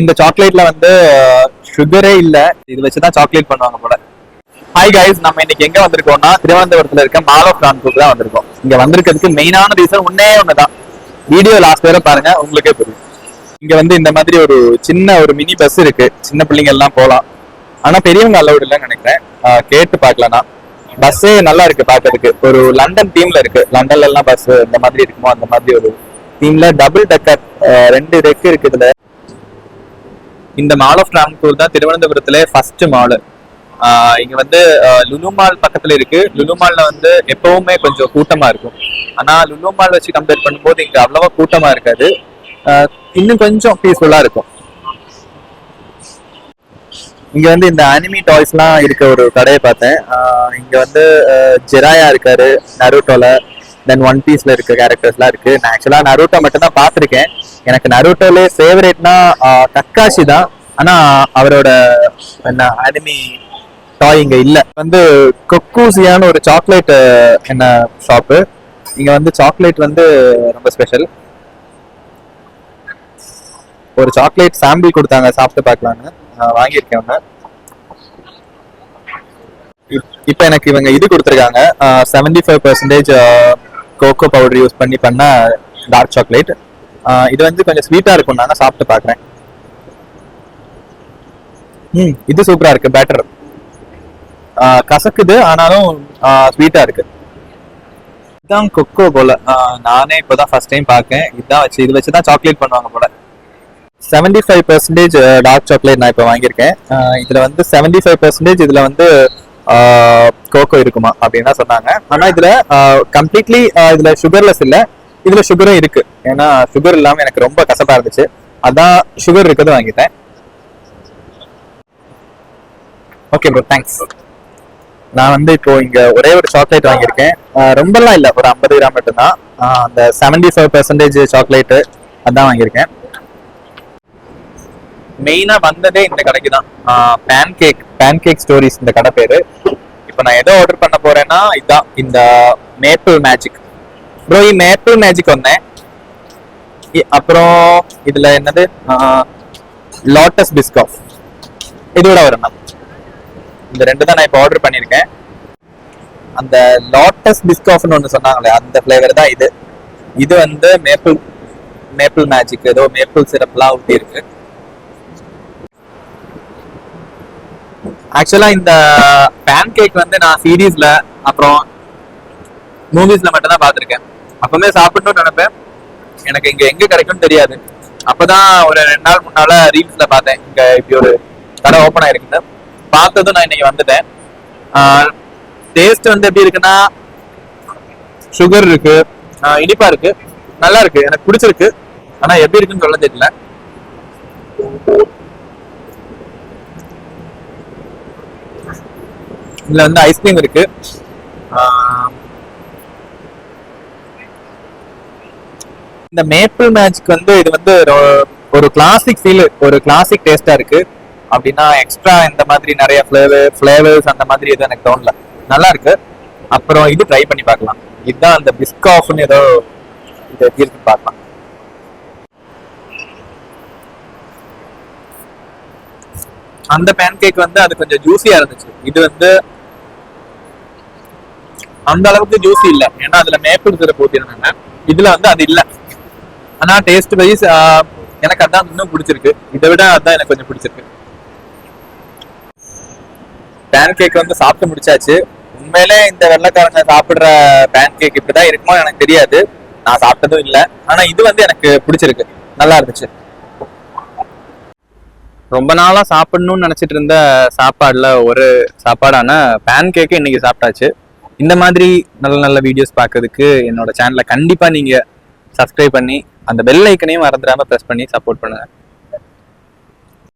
இந்த சாக்லேட்ல வந்து சுகரே இல்ல, இது வச்சுதான் சாக்லேட் பண்ணுவாங்க போல. ஹாய் கைஸ், நம்ம இன்னைக்கு எங்க வந்திருக்கோம்னா திருவனந்தபுரத்துல இருக்க மால் ஆஃப் பிரான்ஸ்க்கு தான் வந்திருக்கோம். இங்க வந்திருக்கிறதுக்கு மெயினான ரீசன் ஒண்ணுதான். வீடியோ லாஸ்ட் வரை பாருங்க, உங்களுக்கே புரியும். இங்க வந்து இந்த மாதிரி ஒரு சின்ன ஒரு மினி பஸ் இருக்கு, சின்ன பிள்ளைங்க எல்லாம் போலாம். ஆனா பெரியவங்க அலௌட் இல்லைன்னு நினைக்கிறேன். கேட்டு பாக்கலாம்னா பஸ்ஸே நல்லா இருக்கு பாக்கிறதுக்கு. ஒரு லண்டன் தீம்ல இருக்கு. லண்டன்ல எல்லாம் பஸ் இந்த மாதிரி இருக்குமோ அந்த மாதிரி ஒரு தீம்ல டபுள் டெக்கர் 2 டெக் இருக்கு இதுல. இந்த மால் ஆஃப் பிரான்ஸ்கூர் தான் திருவனந்தபுரத்துல ஃபர்ஸ்ட் மால். இங்க வந்து லுலு மால் பக்கத்துல இருக்கு. லுலு மால்ல வந்து எப்பவுமே கொஞ்சம் கூட்டமா இருக்கும். ஆனா லுலு மால் வச்சு கம்பேர் பண்ணும்போது இங்க அவ்வளவா கூட்டமா இருக்காது. இன்னும் கொஞ்சம் பீஸ்ஃபுல்லா இருக்கும். இங்க வந்து இந்த அனிமி டாய்ஸ் எல்லாம் இருக்க ஒரு கடையை பார்த்தேன். இங்க வந்து ஜெராயா இருக்காரு நருட்டோல, தென் ஒன் பீஸ்ல இருக்க கேரக்டர்ஸ் எல்லாம் இருக்கு. நான் ஆக்சுவலா நருட்டோ மட்டும் தான் பாத்திருக்கேன். எனக்கு நருட்டோல ஃபேவரேட்னா கக்காஷி தான். ஆனா அவரோட என்ன அனிமி டாய் இங்க இல்ல. வந்து கொக்கூசியான ஒரு சாக்லேட் என்ன ஷாப்பு. இங்க வந்து சாக்லேட் வந்து ரொம்ப ஸ்பெஷல். ஒரு சாக்லேட் சாம்பிள் கொடுத்தாங்க, சாப்பிட்டு பார்க்கலான்னு வாங்கியிருக்கேன். இப்ப எனக்கு இவங்க இது கொடுத்துருக்காங்க, 75% கோகோ பவுடர் யூஸ் பண்ணி பண்ண டார்க் சாக்லேட். இது வந்து கொஞ்சம் ஸ்வீட்டா இருக்கும். நான் சாப்பிட்டு பாக்குறேன். இது சூப்பரா இருக்கு. பேட்டர் கசக்குது, ஆனாலும் ஸ்வீட்டா இருக்கு. இதுதான் கொக்கோ போல. நானே இப்பதான் ஃபர்ஸ்ட் டைம் பார்க்கேன். இதுதான் வச்சு இது வச்சுதான் சாக்லேட் பண்ணுவாங்க போல. 75% டார்க் சாக்லேட் நான் இப்போ வாங்கியிருக்கேன். இதுல வந்து 75% இதுல வந்து கோகோ இருக்குமா அப்படின்னு சொன்னாங்க. ஆனா இதுல கம்ப்ளீட்லி இதுல சுகர்லெஸ் இல்ல, இதுல சுகரும் இருக்கு. ஏன்னா சுகர் இல்லாம எனக்கு ரொம்ப கசப்பா இருந்துச்சு, அதான் சுகர் இருக்கிறது வாங்கிட்டேன். Okay bro, thanks. நான் வந்து இப்போ இங்க ஒரே ஒரு சாக்லேட் வாங்கியிருக்கேன். ரொம்பலாம் இல்ல, ஒரு 50 கிராம் மட்டும்தான். அந்த 75% சாக்லேட்டு அதான் வாங்கியிருக்கேன். மெயினா வந்ததே இந்த கடைக்கு தான். பேன்கேக் ஸ்டோரிஸ் இந்த கடை பேரு. இப்போ நான் எதோ ஆர்டர் பண்ண போறேன்னா இதுதான், இந்த மேப்பிள் மேஜிக். ப்ரோ ఈ மேப்பிள் மேஜிக் வந்தேன். அப்புறம் இதுல என்னது லாட்டஸ் பிஸ்காஃப், இதோட வரணும். இந்த 2 தான் நான் இப்போ ஆர்டர் பண்ணியிருக்கேன். அந்த லாட்டஸ் பிஸ்காஃப்னு ஒன்று சொன்னாங்களே, அந்த ஃபிளேவர் தான் இது. இது வந்து மேப்பிள் மேஜிக், ஏதோ மேப்பிள் சிரப்லாம் ஊற்றி இருக்கு. ஆக்சுவலா இந்த பேன் கேக் வந்து நான் சீரீஸ்ல அப்புறம் மூவிஸ்ல மட்டும் தான் பார்த்துருக்கேன். அப்பவுமே சாப்பிடணும்னு நினைப்பேன், எனக்கு இங்க எங்க கிடைக்கும்னு தெரியாது. அப்பதான் ஒரு 2 நாள் முன்னால ரீல்ஸ்ல பார்த்தேன், இங்க இப்படி ஒரு கடை ஓப்பன் ஆயிருக்குன்னு. பார்த்ததும் நான் இன்னைக்கு வந்துட்டேன். டேஸ்ட் வந்து எப்படி இருக்குன்னா, சுகர் இருக்கு, இனிப்பா இருக்கு, நல்லா இருக்கு, எனக்கு பிடிச்சிருக்கு. ஆனா எப்படி இருக்குன்னு சொல்ல தெரியல. இதுல வந்து ஐஸ்கிரீம் இருக்கு. இந்த மேப்பிள் மேஜிக் வந்து இது வந்து ஒரு கிளாசிக் ஃபீல், ஒரு கிளாசிக் டேஸ்டா இருக்கு. அப்படின்னா எக்ஸ்ட்ரா இந்த மாதிரி நிறைய ஃபிளேவர்ஸ் அந்த மாதிரி எதுவும் எனக்கு தோணல, நல்லா இருக்கு. அப்புறம் இது ட்ரை பண்ணி பார்க்கலாம். இதுதான் அந்த பிஸ்காஃப்னு ஏதோ இது எப்படி இருக்குன்னு பார்க்கலாம். அந்த பேன் கேக் வந்து அது கொஞ்சம் ஜூஸியா இருந்துச்சு. இது வந்து அந்த அளவுக்கு ஜூஸி இல்ல, ஏன்னா அதுல மேப்பிள் சிரப் ஊத்திருந்தாங்க. இதுல வந்து அது இல்ல. ஆனா டேஸ்ட் வைஸ் எனக்கு அதான் இன்னும் பிடிச்சிருக்கு. இதை விட அதான் எனக்கு கொஞ்சம் பிடிச்சிருக்கு. பேன் கேக் வந்து சாப்பிட்டு முடிச்சாச்சு. உண்மையிலே இந்த வெள்ளைக்காரங்க சாப்பிடுற பேன் கேக் இப்படிதான் இருக்குமோ எனக்கு தெரியாது, நான் சாப்பிட்டதும் இல்லை. ஆனா இது வந்து எனக்கு பிடிச்சிருக்கு, நல்லா இருந்துச்சு. ரொம்ப நாளா சாப்பிடணும்னு நினைச்சிட்டு இருந்த சாப்பாடுல ஒரு சாப்பாடான பேன் கேக்கு இன்னைக்கு சாப்பிட்டாச்சு. இந்த மாதிரி நல்ல நல்ல வீடியோஸ் பார்க்கறதுக்கு என்னோட சேனலை கண்டிப்பா நீங்க சப்ஸ்கிரைப் பண்ணி அந்த பெல் ஐக்கனையும் மறந்துடாம ப்ரெஸ் பண்ணி சப்போர்ட் பண்ணுங்க.